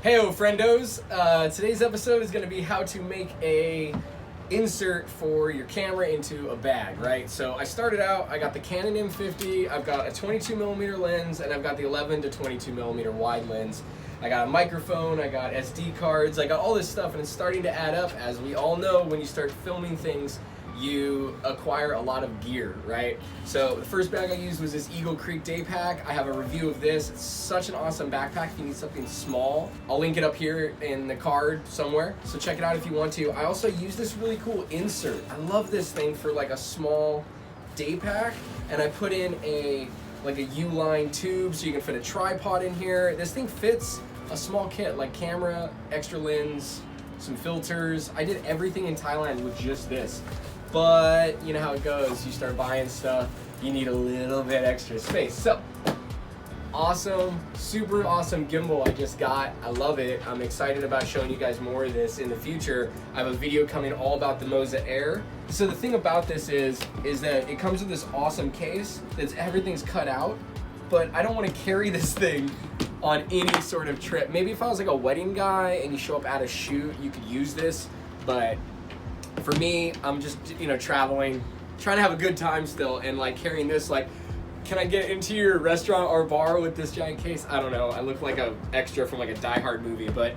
Heyo friendos, today's episode is going to be how to make a insert for your camera into a bag, right? So I started out, I got the Canon M50, I've got a 22mm lens, and I've got the 11 to 22mm wide lens. I got a microphone, I got SD cards, I got all this stuff, and it's starting to add up. As we all know, when you start filming things, you acquire a lot of gear, right? So the first bag I used was this Eagle Creek Daypack. I have a review of this. It's such an awesome backpack if you need something small. I'll link it up here in the card somewhere, so check it out if you want to. I also use this really cool insert. I love this thing for like a small Daypack, and I put in a U-line tube so you can fit a tripod in here. This thing fits a small kit like camera, extra lens, some filters. I did everything in Thailand with just this. But you know how it goes, you start buying stuff, you need a little bit extra space. So, awesome, super awesome gimbal I just got. I love it. I'm excited about showing you guys more of this in the future. I have a video coming all about the Moza Air. So the thing about this is that it comes with this awesome case that's everything's cut out, but I don't want to carry this thing on any sort of trip. Maybe if I was like a wedding guy and you show up at a shoot, you could use this, but for me, I'm just, traveling, trying to have a good time still, and like carrying this, like, can I get into your restaurant or bar with this giant case? I don't know. I look like a extra from like a Die Hard movie, but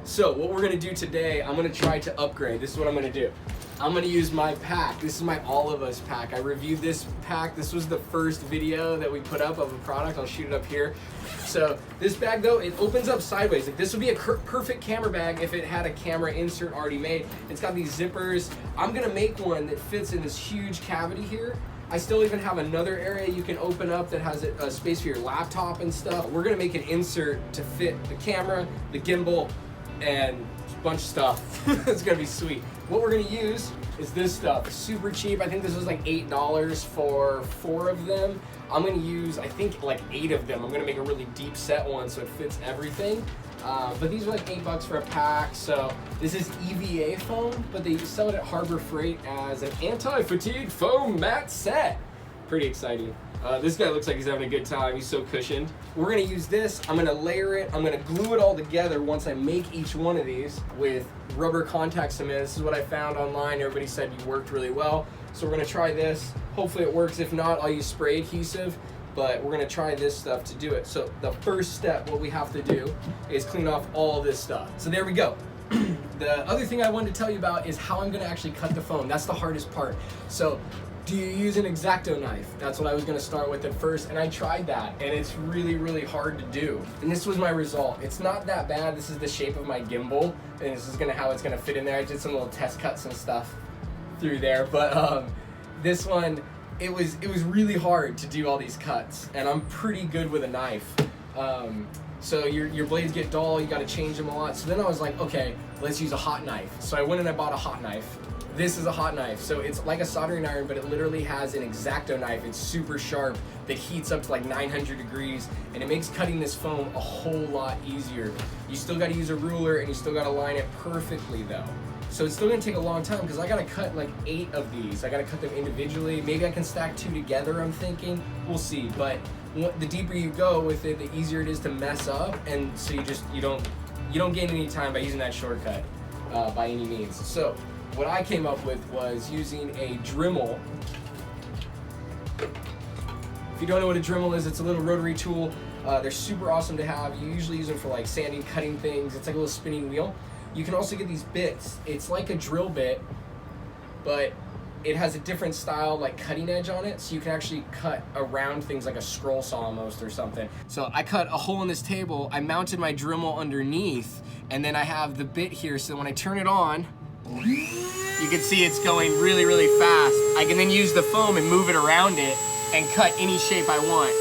so what we're gonna do today, I'm gonna try to upgrade. This is what I'm gonna do. I'm gonna use my pack. This is my All of Us pack. I reviewed this pack. This was the first video that we put up of a product. I'll shoot it up here. So this bag though, it opens up sideways. Like, this would be a perfect camera bag if it had a camera insert already made. It's got these zippers. I'm gonna make one that fits in this huge cavity here. I still even have another area you can open up that has a space for your laptop and stuff. We're gonna make an insert to fit the camera, the gimbal, and a bunch of stuff. It's gonna be sweet. What we're gonna use is this stuff. Super cheap. I think this was like $8 for 4 of them. I'm gonna use, I think, like 8 of them. I'm gonna make a really deep set one so it fits everything. But these are like $8 for a pack. So this is EVA foam, but they sell it at Harbor Freight as an anti-fatigue foam mat set. Pretty exciting. This guy looks like he's having a good time. He's so cushioned. We're gonna use this. I'm gonna layer it. I'm gonna glue it all together once I make each one of these with rubber contact cement. This is what I found online. Everybody said you worked really well. So we're gonna try this. Hopefully it works. If not, I'll use spray adhesive, but we're gonna try this stuff to do it. So the first step, what we have to do is clean off all this stuff. So there we go. The other thing I wanted to tell you about is how I'm gonna actually cut the foam. That's the hardest part. So, do you use an Exacto knife? That's what I was gonna start with at first, and I tried that, and it's really, really hard to do. And this was my result. It's not that bad. This is the shape of my gimbal, and this is how it's gonna fit in there. I did some little test cuts and stuff through there, but this one, it was really hard to do all these cuts, and I'm pretty good with a knife. So your blades get dull, you gotta change them a lot. So then I was like, okay, let's use a hot knife. So I went and I bought a hot knife. This is a hot knife, so it's like a soldering iron, but it literally has an Exacto knife. It's super sharp, that heats up to like 900 degrees, and it makes cutting this foam a whole lot easier. You still gotta use a ruler, and you still gotta line it perfectly though. So it's still gonna take a long time, because I gotta cut like 8 of these. I gotta cut them individually. Maybe I can stack 2 together, I'm thinking. We'll see, but the deeper you go with it, the easier it is to mess up, and so you don't gain any time by using that shortcut by any means. So what I came up with was using a Dremel. If you don't know what a Dremel is, it's a little rotary tool. They're super awesome to have. You usually use them for like sanding, cutting things. It's like a little spinning wheel. You can also get these bits. It's like a drill bit, but it has a different style, like cutting edge on it, so you can actually cut around things like a scroll saw almost or something. So I cut a hole in this table, I mounted my Dremel underneath, and then I have the bit here, so when I turn it on, you can see it's going really, really fast. I can then use the foam and move it around it and cut any shape I want.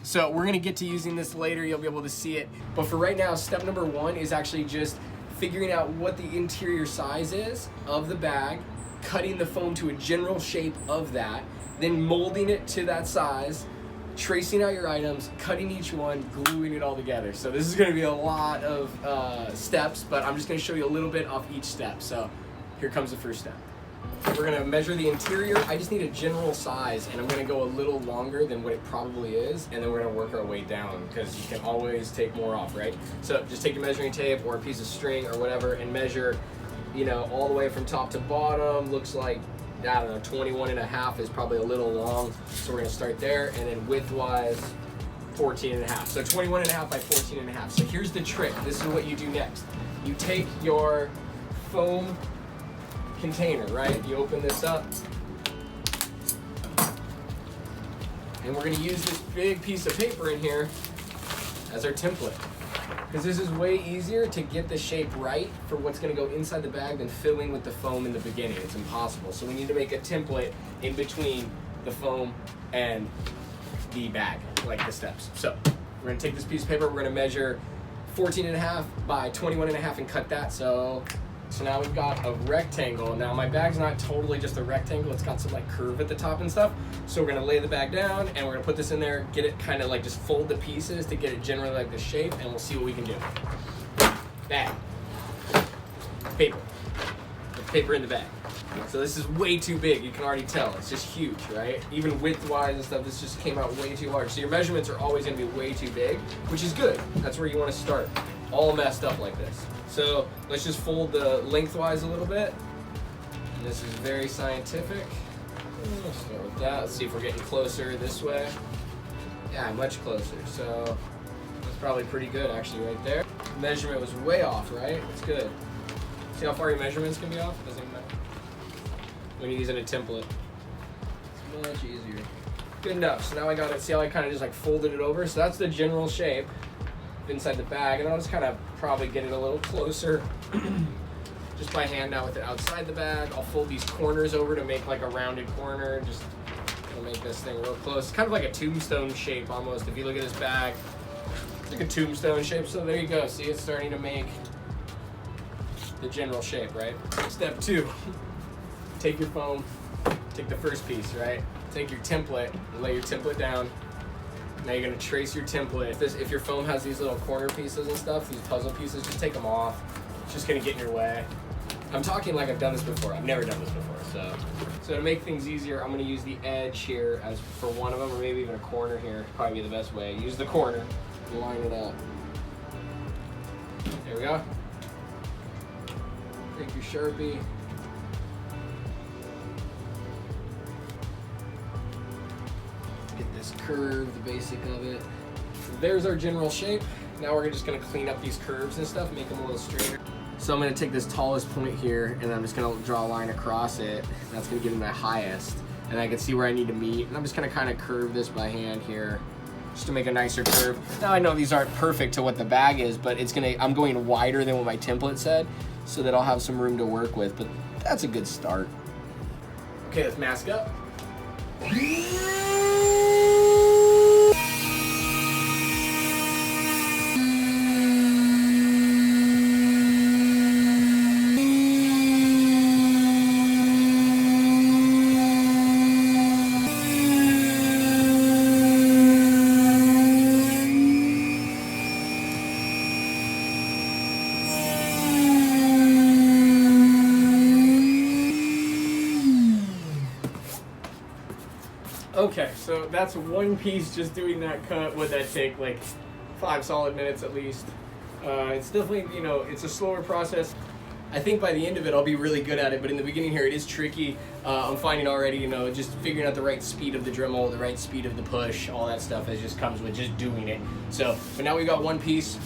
So we're gonna get to using this later, you'll be able to see it. But for right now, step number 1 is actually just figuring out what the interior size is of the bag, cutting the foam to a general shape of that, then molding it to that size, tracing out your items, cutting each one, gluing it all together. So this is gonna be a lot of steps, but I'm just gonna show you a little bit off each step. So here comes the first step. We're gonna measure the interior. I just need a general size, and I'm gonna go a little longer than what it probably is, and then we're gonna work our way down, because you can always take more off, right? So just take your measuring tape or a piece of string or whatever and measure, you know, all the way from top to bottom. Looks like, I don't know, 21.5 is probably a little long, so we're gonna start there, and then width-wise, 14.5. So 21.5 by 14.5. So here's the trick. This is what you do next. You take your foam container, right? You open this up, and we're gonna use this big piece of paper in here as our template, because this is way easier to get the shape right for what's gonna go inside the bag than filling with the foam in the beginning. It's impossible. So we need to make a template in between the foam and the bag, like the steps. So we're gonna take this piece of paper, we're gonna measure 14.5 by 21.5 and cut that. So now we've got a rectangle. Now my bag's not totally just a rectangle, it's got some like curve at the top and stuff. So we're gonna lay the bag down and we're gonna put this in there, get it kind of like just fold the pieces to get it generally like the shape, and we'll see what we can do. Bag, paper, put paper in the bag. So this is way too big, you can already tell. It's just huge, right? Even width-wise and stuff, this just came out way too large. So your measurements are always gonna be way too big, which is good. That's where you wanna start, all messed up like this. So let's just fold the lengthwise a little bit. And this is very scientific. Let's start with that. Let's see if we're getting closer this way. Yeah, much closer. So that's probably pretty good actually right there. Measurement was way off, right? It's good. See how far your measurements can be off? Doesn't even matter. When you're using a template, it's much easier. Good enough. So now I got it. See how I kind of just like folded it over? So that's the general shape inside the bag, and I'll just kind of probably get it a little closer just by hand now with it outside the bag. I'll fold these corners over to make like a rounded corner, just to make this thing real close. It's kind of like a tombstone shape almost. If you look at this bag, it's like a tombstone shape. So there you go. See, it's starting to make the general shape, right? Step 2, take your foam, take the first piece, right? Take your template, lay your template down. Now you're gonna trace your template. If your foam has these little corner pieces and stuff, these puzzle pieces, just take them off. It's just gonna get in your way. I'm talking like I've done this before. I've never done this before, so to make things easier, I'm gonna use the edge here as for one of them, or maybe even a corner here. Probably be the best way. Use the corner, line it up. There we go. Take your Sharpie. Get this curve, the basic of it. There's our general shape. Now we're just gonna clean up these curves and stuff, make them a little straighter. So I'm gonna take this tallest point here, and I'm just gonna draw a line across it. That's gonna give me my highest. And I can see where I need to meet. And I'm just gonna kind of curve this by hand here, just to make a nicer curve. Now I know these aren't perfect to what the bag is, but I'm going wider than what my template said, so that I'll have some room to work with, but that's a good start. Okay, let's mask up. Okay, so that's one piece, just doing that cut. Would that take like 5 solid minutes at least? It's definitely, you know, it's a slower process. I think by the end of it, I'll be really good at it, but in the beginning here, it is tricky. I'm finding already, you know, just figuring out the right speed of the Dremel, the right speed of the push, all that stuff that just comes with just doing it. So, but now we got one piece,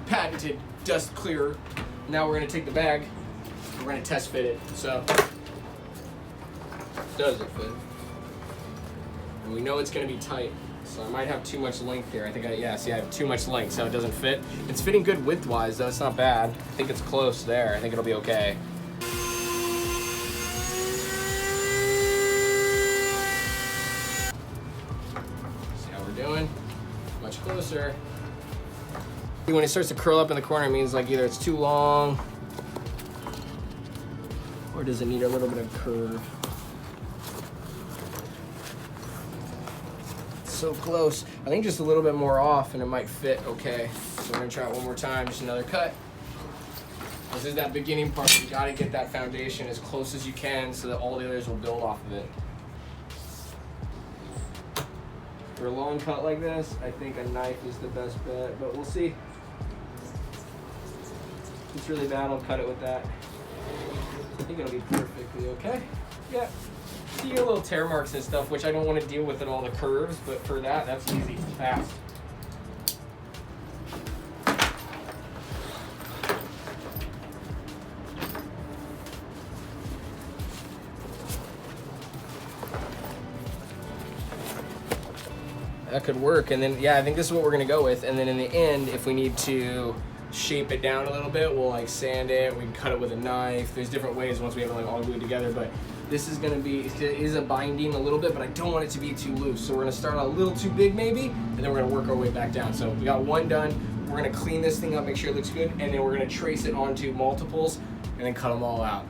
patented, dust clearer. Now we're gonna take the bag, we're gonna test fit it. So, does it fit? And we know it's gonna be tight, so I might have too much length here. I think I have too much length, so it doesn't fit. It's fitting good width-wise, though. It's not bad. I think it's close there. I think it'll be okay. See how we're doing? Much closer. When it starts to curl up in the corner, it means like either it's too long, or does it need a little bit of curve? So close. I think just a little bit more off and it might fit okay. So we're gonna try it one more time, just another cut. This is that beginning part. You gotta get that foundation as close as you can so that all the others will build off of it. For a long cut like this, I think a knife is the best bet, but we'll see. If it's really bad, I'll cut it with that. I think it'll be perfectly okay. Yeah. So you get little tear marks and stuff, which I don't want to deal with at all the curves, but for that, that's easy, fast. That could work, and then yeah, I think this is what we're gonna go with. And then in the end, if we need to shape it down a little bit, we'll like sand it. We can cut it with a knife. There's different ways once we have it like all glued together. But this is gonna be, it is a binding a little bit, but I don't want it to be too loose. So we're gonna start out a little too big maybe, and then we're gonna work our way back down. So we got one done. We're gonna clean this thing up, make sure it looks good, and then we're gonna trace it onto multiples and then cut them all out.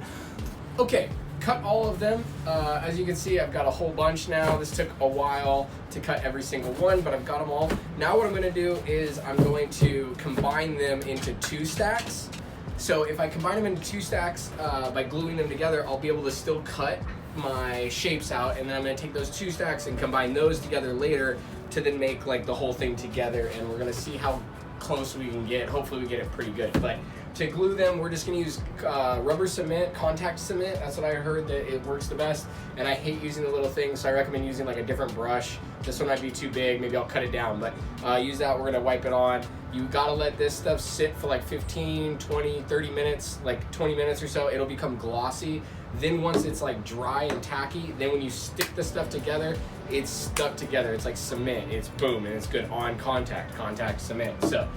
Okay. Cut all of them. As you can see, I've got a whole bunch now. This took a while to cut every single one, but I've got them all. Now what I'm gonna do is I'm going to combine them into 2 stacks. So if I combine them into 2 stacks by gluing them together, I'll be able to still cut my shapes out, and then I'm gonna take those 2 stacks and combine those together later to then make like the whole thing together, and we're gonna see how close we can get. Hopefully we get it pretty good. But to glue them, we're just gonna use rubber cement, contact cement. That's what I heard that it works the best. And I hate using the little things, so I recommend using like a different brush. This one might be too big, maybe I'll cut it down, but use that. We're gonna wipe it on. You gotta let this stuff sit for like 15, 20, 30 minutes, like 20 minutes or so. It'll become glossy. Then once it's like dry and tacky, then when you stick the stuff together, it's stuck together. It's like cement. It's boom, and it's good on contact cement. So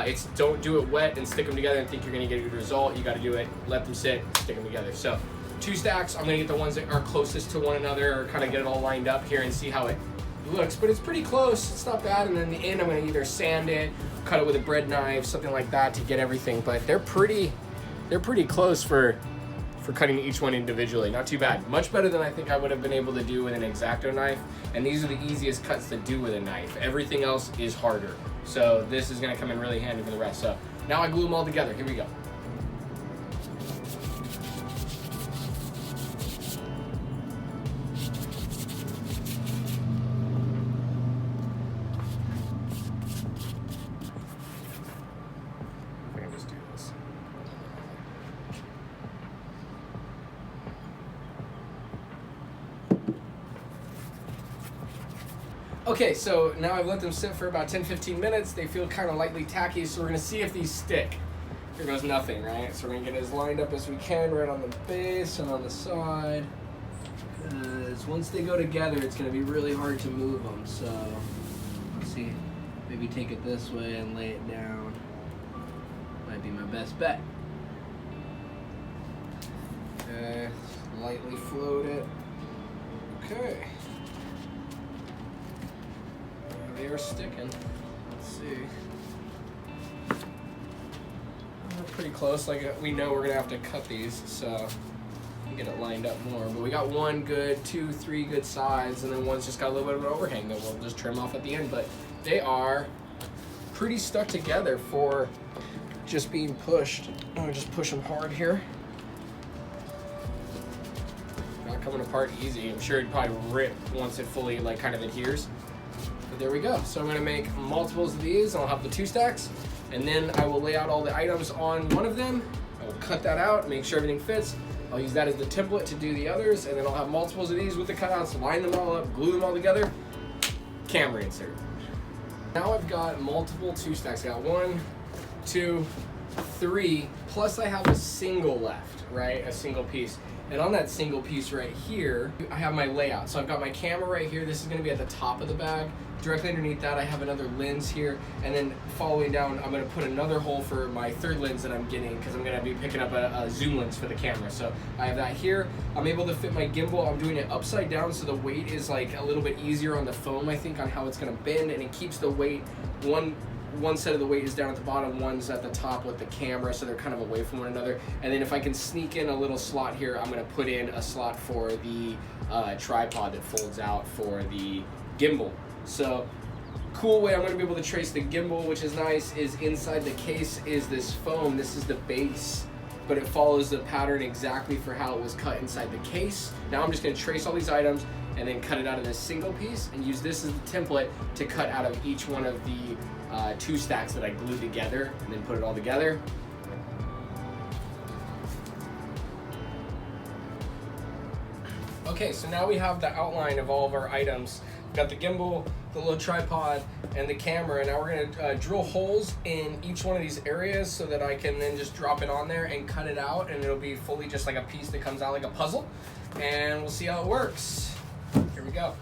it's don't do it wet and stick them together and think you're gonna get a good result. You gotta do it, let them sit, stick them together. So 2 stacks, I'm gonna get the ones that are closest to one another, or kind of get it all lined up here and see how it looks. But it's pretty close, it's not bad. And then in the end, I'm gonna either sand it, cut it with a bread knife, something like that to get everything. But they're pretty close for cutting each one individually. Not too bad. Much better than I think I would have been able to do with an Exacto knife. And these are the easiest cuts to do with a knife. Everything else is harder. So this is gonna come in really handy for the rest. So now I glue them all together. Here we go. I can just do this. Okay, so now I've let them sit for about 10-15 minutes. They feel kind of lightly tacky, so we're gonna see if these stick. Here goes nothing, right? So we're gonna get as lined up as we can right on the base and on the side. Because once they go together, it's gonna be really hard to move them. So let's see, maybe take it this way and lay it down. Might be my best bet. Okay, lightly float it. Okay. They are sticking. Let's see. We're pretty close. Like we know we're gonna have to cut these, so get it lined up more. But we got one good, 2, 3 good sides, and then one's just got a little bit of an overhang that we'll just trim off at the end. But they are pretty stuck together for just being pushed. I'm gonna just push them hard here. Not coming apart easy. I'm sure it'd probably rip once it fully like kind of adheres. But there we go. So I'm gonna make multiples of these. I'll have the 2 stacks, and then I will lay out all the items on one of them. I will cut that out, make sure everything fits. I'll use that as the template to do the others, and then I'll have multiples of these with the cutouts, line them all up, glue them all together, camera insert. Now I've got multiple 2 stacks. I got 1, 2, 3, plus I have a single left, right? A single piece. And on that single piece right here, I have my layout. So I've got my camera right here. This is gonna be at the top of the bag. Directly underneath that, I have another lens here. And then following down, I'm gonna put another hole for my 3rd lens that I'm getting, because I'm gonna be picking up a zoom lens for the camera. So I have that here. I'm able to fit my gimbal. I'm doing it upside down, so the weight is like a little bit easier on the foam, I think, on how it's gonna bend, and it keeps the weight, one set of the weight is down at the bottom, one's at the top with the camera, so they're kind of away from one another. And then if I can sneak in a little slot here, I'm gonna put in a slot for the tripod that folds out for the gimbal. So cool way I'm gonna be able to trace the gimbal, which is nice, is inside the case is this foam. This is the base but it follows the pattern exactly for how it was cut inside the case. Now I'm just gonna trace all these items and then cut it out of this single piece and use this as the template to cut out of each one of the 2 stacks that I glued together and then put it all together. Okay, so now we have the outline of all of our items. We've got the gimbal, the little tripod, and the camera. Now we're gonna drill holes in each one of these areas so that I can then just drop it on there and cut it out, and it'll be fully just like a piece that comes out like a puzzle. And we'll see how it works. Here we go.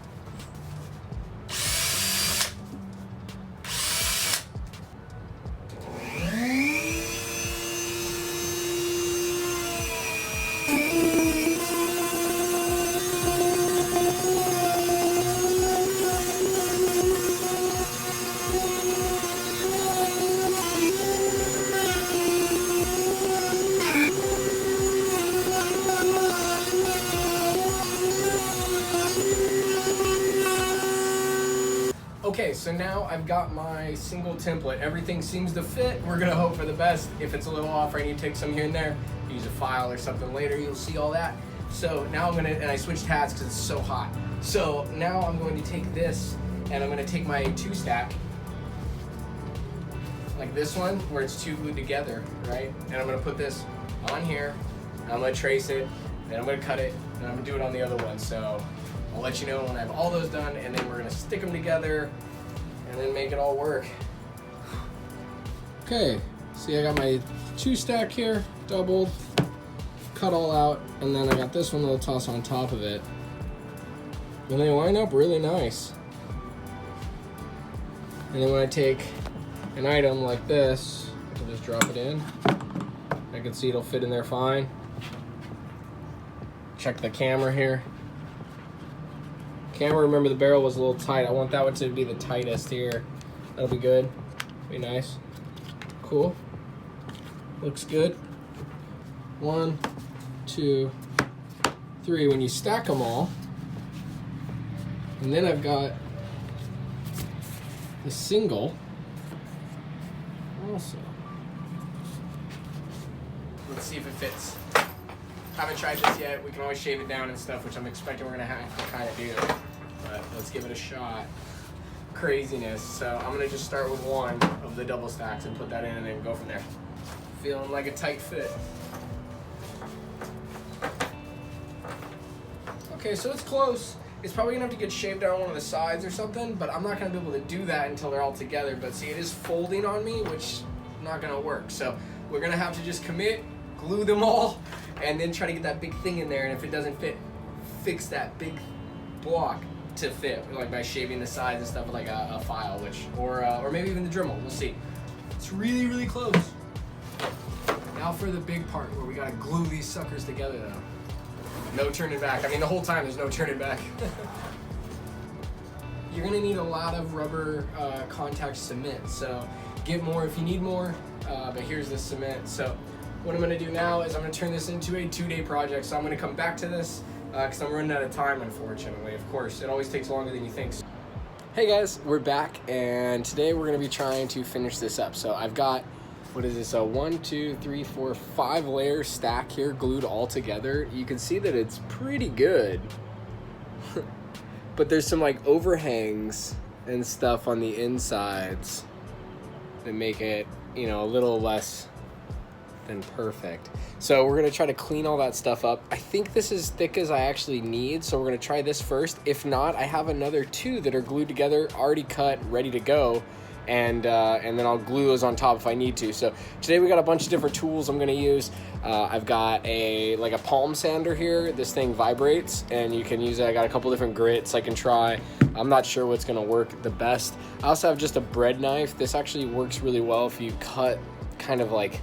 Okay, so now I've got my single template. Everything seems to fit. We're gonna hope for the best. If it's a little off, I need to take some here and there, use a file or something later, you'll see all that. So now I'm gonna, and I switched hats because it's so hot. So now I'm going to take this and I'm gonna take my 2 stack, like this one, where it's 2 glued together, right? And I'm gonna put this on here, I'm gonna trace it, then I'm gonna cut it, and I'm gonna do it on the other one. So I'll let you know when I have all those done, and then we're gonna stick them together and then make it all work. Okay, see, I got my 2 stack here, doubled, cut all out, and then I got this one that'll toss on top of it. And they line up really nice. And then when I take an item like this, I'll just drop it in. I can see it'll fit in there fine. Check the camera here. Camera, remember the barrel was a little tight. I want that one to be the tightest here. That'll be good. Be nice. Cool. Looks good. 1, 2, 3. When you stack them all, and then I've got the single also. Let's see if it fits. Haven't tried this yet. We can always shave it down and stuff, which I'm expecting we're gonna have to kind of do. But let's give it a shot. Craziness. So I'm gonna just start with one of the double stacks and put that in and then go from there. Feeling like a tight fit. Okay, so it's close. It's probably gonna have to get shaved down one of the sides or something, but I'm not gonna be able to do that until they're all together. But see, it is folding on me, which is not gonna work. So we're gonna have to just commit, glue them all, and then try to get that big thing in there, and if it doesn't fit, fix that big block to fit, like by shaving the sides and stuff with like a file, or maybe even the Dremel, we'll see. It's really, really close. Now for the big part where we gotta glue these suckers together though. No turning back. I mean, the whole time there's no turning back. You're gonna need a lot of rubber contact cement, so get more if you need more, but here's the cement. So what I'm gonna do now is I'm gonna turn this into a 2-day project. So I'm gonna come back to this because I'm running out of time, unfortunately. Of course, it always takes longer than you think. Hey guys, we're back, and today we're gonna be trying to finish this up. So I've got, what is this, a 1, 2, 3, 4, 5 layer stack here glued all together. You can see that it's pretty good. But there's some like overhangs and stuff on the insides that make it, you know, a little less than perfect. So we're gonna try to clean all that stuff up. I think this is thick as I actually need, so we're gonna try this first. If not, I have another 2 that are glued together, already cut, ready to go, and then I'll glue those on top if I need to. So today we got a bunch of different tools I'm gonna use. I've got a palm sander here. This thing vibrates, and you can use it. I got a couple different grits I can try. I'm not sure what's gonna work the best. I also have just a bread knife. This actually works really well if you cut kind of like,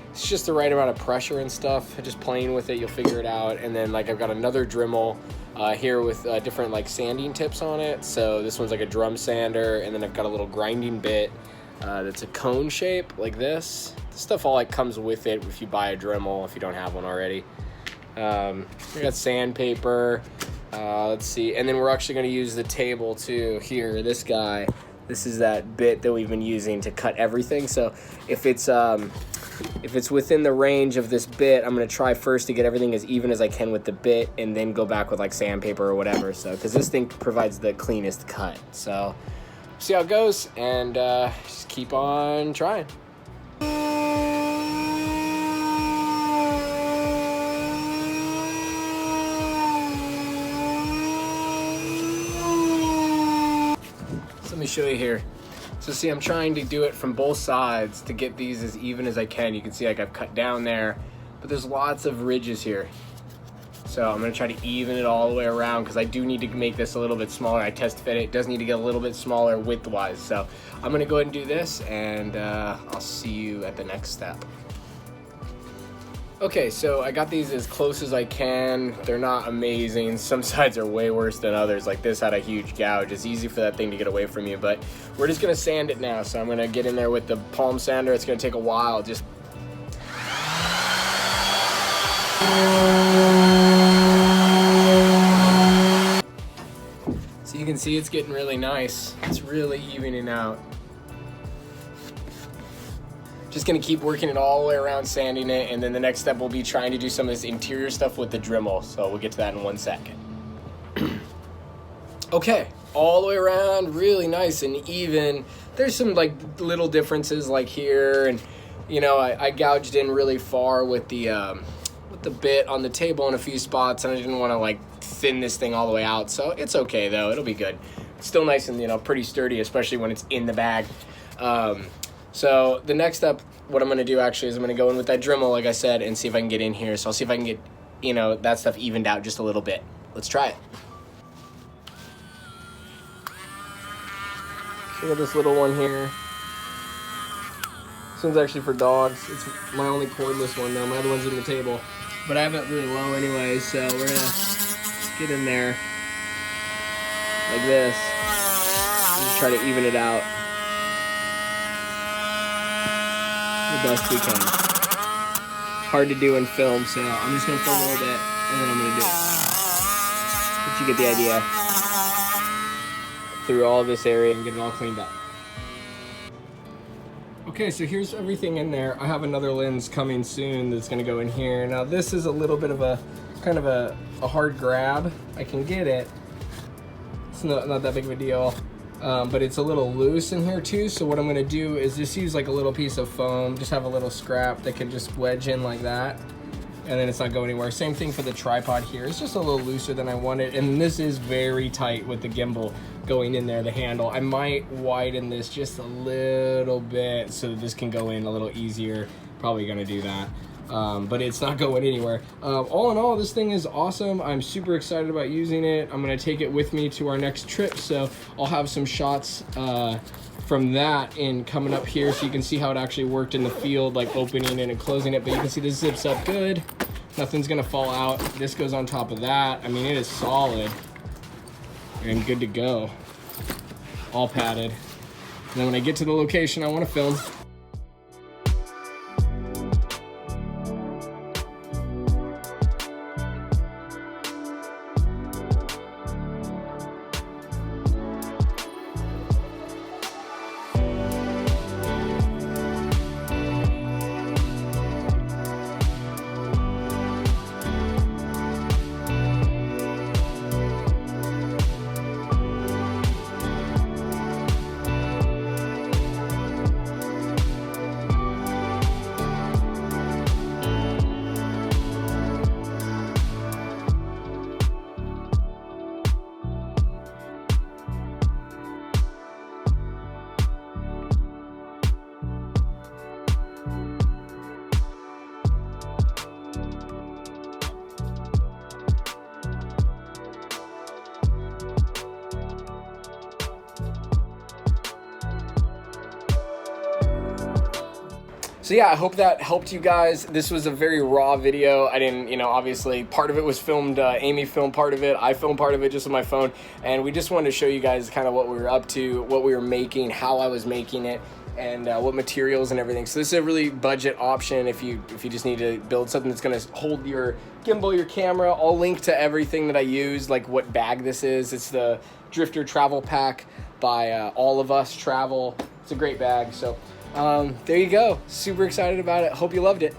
it's just the right amount of pressure and stuff. Just playing with it, you'll figure it out. And then like I've got another Dremel here with different like sanding tips on it. So this one's like a drum sander, and then I've got a little grinding bit that's a cone shape like this. This stuff all like comes with it if you buy a Dremel, if you don't have one already. I got sandpaper. Let's see, and then we're actually going to use the table too here. This guy This is that bit that we've been using to cut everything. So if it's within the range of this bit, I'm gonna try first to get everything as even as I can with the bit, and then go back with like sandpaper or whatever. So because this thing provides the cleanest cut. So see how it goes, and just keep on trying. Let me show you here. So see, I'm trying to do it from both sides to get these as even as I can. You can see like I've cut down there, but there's lots of ridges here. So I'm gonna try to even it all the way around, because I do need to make this a little bit smaller. I test fit it. It does need to get a little bit smaller width-wise. So I'm gonna go ahead and do this, and I'll see you at the next step. Okay, so I got these as close as I can. They're not amazing. Some sides are way worse than others. Like this had a huge gouge. It's easy for that thing to get away from you, but we're just gonna sand it now. So I'm gonna get in there with the palm sander. It's gonna take a while. Just so you can see it's getting really nice. It's really evening out. Just gonna keep working it all the way around, sanding it, and then the next step will be trying to do some of this interior stuff with the Dremel. So we'll get to that in 1 second. Okay, all the way around, really nice and even. There's some like little differences like here, and you know, I gouged in really far with the bit on the table in a few spots, and I didn't want to like thin this thing all the way out. So it's okay though, it'll be good. It's still nice and, you know, pretty sturdy, especially when it's in the bag. So the next step, what I'm going to do actually is I'm going to go in with that Dremel, like I said, and see if I can get in here. So I'll see if I can get, you know, that stuff evened out just a little bit. Let's try it. So I got this little one here. This one's actually for dogs. It's my only cordless one though. My other one's in the table. But I have it really low anyway, so we're going to get in there like this. And just try to even it out the best we can. Hard to do in film, so I'm just gonna film a little bit and then I'm gonna do it. But you get the idea. Through all this area and get it all cleaned up. Okay, so here's everything in there. I have another lens coming soon that's gonna go in here. Now this is a little bit of a kind of a hard grab. I can get it. It's not that big of a deal. But it's a little loose in here too, so what I'm gonna do is just use like a little piece of foam, just have a little scrap that can just wedge in like that, and then it's not going anywhere. Same thing for the tripod here. It's just a little looser than I wanted, and this is very tight with the gimbal going in there, the handle. I might widen this just a little bit so that this can go in a little easier. Probably gonna do that. But it's not going anywhere. All in all, this thing is awesome. I'm super excited about using it. I'm gonna take it with me to our next trip, so I'll have some shots from that in coming up here so you can see how it actually worked in the field, like opening it and closing it. But you can see this zips up good. Nothing's gonna fall out. This goes on top of that. I mean, it is solid and good to go. All padded. And then when I get to the location I wanna film, so yeah, I hope that helped you guys. This was a very raw video. I didn't, you know, obviously part of it was filmed, Amy filmed part of it, I filmed part of it just with my phone, and we just wanted to show you guys kind of what we were up to, what we were making, how I was making it, and what materials and everything. So this is a really budget option if you just need to build something that's gonna hold your gimbal, your camera. I'll link to everything that I use, like what bag this is. It's the Drifter travel pack by All of Us Travel. It's a great bag. So there you go. Super excited about it. Hope you loved it.